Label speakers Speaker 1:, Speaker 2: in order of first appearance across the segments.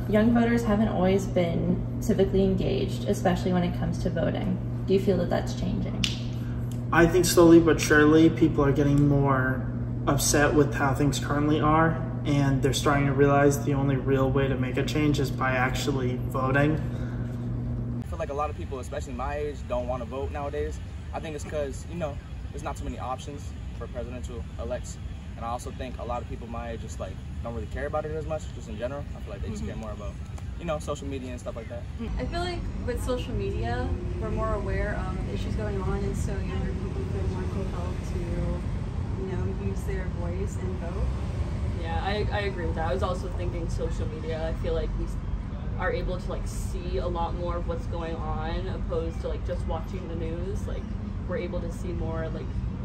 Speaker 1: young voters haven't always been civically engaged, especially when it comes to voting. Do you feel that that's changing?
Speaker 2: I think slowly but surely people are getting more upset with how things currently are, and they're starting to realize the only real way to make a change is by actually voting.
Speaker 3: I feel like a lot of people, especially my age, don't want to vote nowadays. I think it's because, there's not too many options for presidential elects. And I also think a lot of people my age just don't really care about it as much, just in general. I feel like they just care more about, social media and stuff like that.
Speaker 4: I feel like with social media, we're more aware of issues going on, and so younger people feel more compelled to, use their voice and vote.
Speaker 5: Yeah, I agree with that. I was also thinking social media. I feel like we are able to see a lot more of what's going on opposed to just watching the news. We're able to see more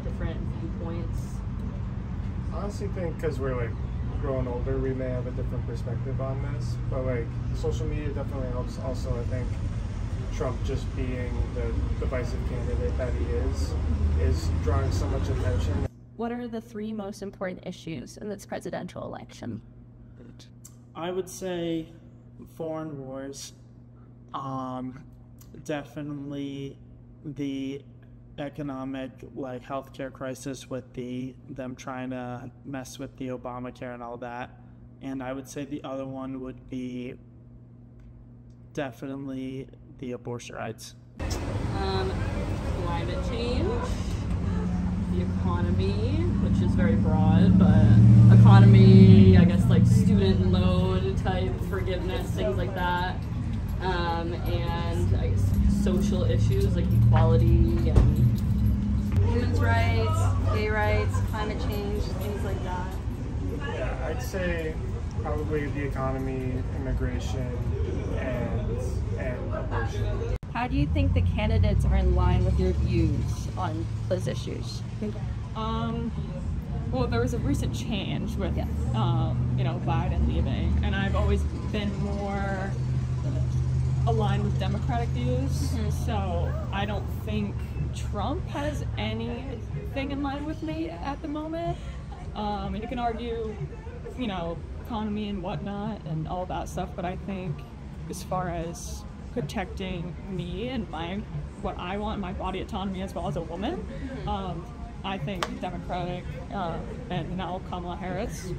Speaker 5: different viewpoints.
Speaker 6: I honestly think because we're growing older, we may have a different perspective on this, but social media definitely helps. Also, I think Trump just being the divisive candidate that he is drawing so much attention.
Speaker 7: What are the 3 most important issues in this presidential election?
Speaker 2: I would say foreign wars, definitely the economic healthcare crisis with them trying to mess with the Obamacare and all that, and I would say the other one would be definitely the abortion rights.
Speaker 5: Climate change, the economy, which is very broad, but economy, I guess student loan type forgiveness, things like that, and I guess social issues like equality and
Speaker 4: Women's rights, gay rights, climate change, things like that.
Speaker 6: Yeah, I'd say probably the economy, immigration, and abortion.
Speaker 7: How do you think the candidates are in line with your views on those issues?
Speaker 8: Well, there was a recent change with, Biden leaving, and I've always been more aligned with Democratic views, so I don't think Trump has anything in line with me at the moment. And you can argue, economy and whatnot and all that stuff, but I think as far as protecting me and what I want, my body autonomy as well as a woman, I think Democratic and now Kamala Harris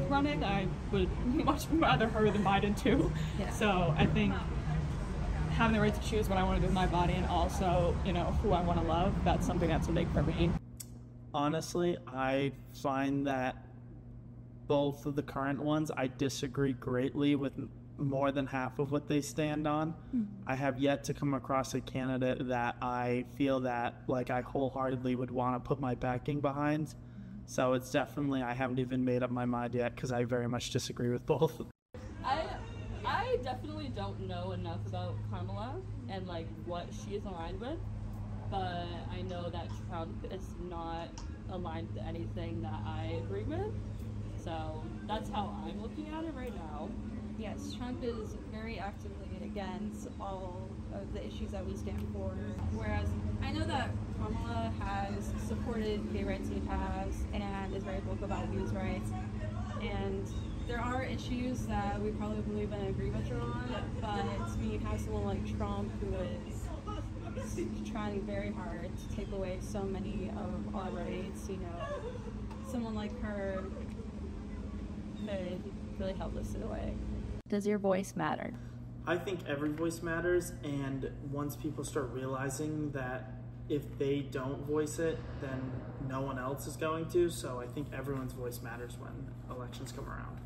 Speaker 8: running, I would much rather her than Biden too. Yeah. So I think having the right to choose what I want to do with my body and also, who I want to love, that's something that's big for me.
Speaker 2: Honestly, I find that both of the current ones, I disagree greatly with more than half of what they stand on. I have yet to come across a candidate that I feel that I wholeheartedly would want to put my backing behind. So it's definitely, I haven't even made up my mind yet because I very much disagree with both.
Speaker 5: I definitely don't know enough about Kamala and what she is aligned with, but I know that Trump is not aligned with anything that I agree with. So that's how I'm looking at it right now.
Speaker 4: Yes, Trump is very actively against all of the issues that we stand for, whereas I know that Kamala has supported gay rights in the past and is very vocal about women's rights, and there are issues that we probably believe and agree with her on, but when you have someone like Trump who is trying very hard to take away so many of our rights, someone like her could really help us in a way.
Speaker 7: Does your voice matter?
Speaker 2: I think every voice matters, and once people start realizing that if they don't voice it, then no one else is going to, so I think everyone's voice matters when elections come around.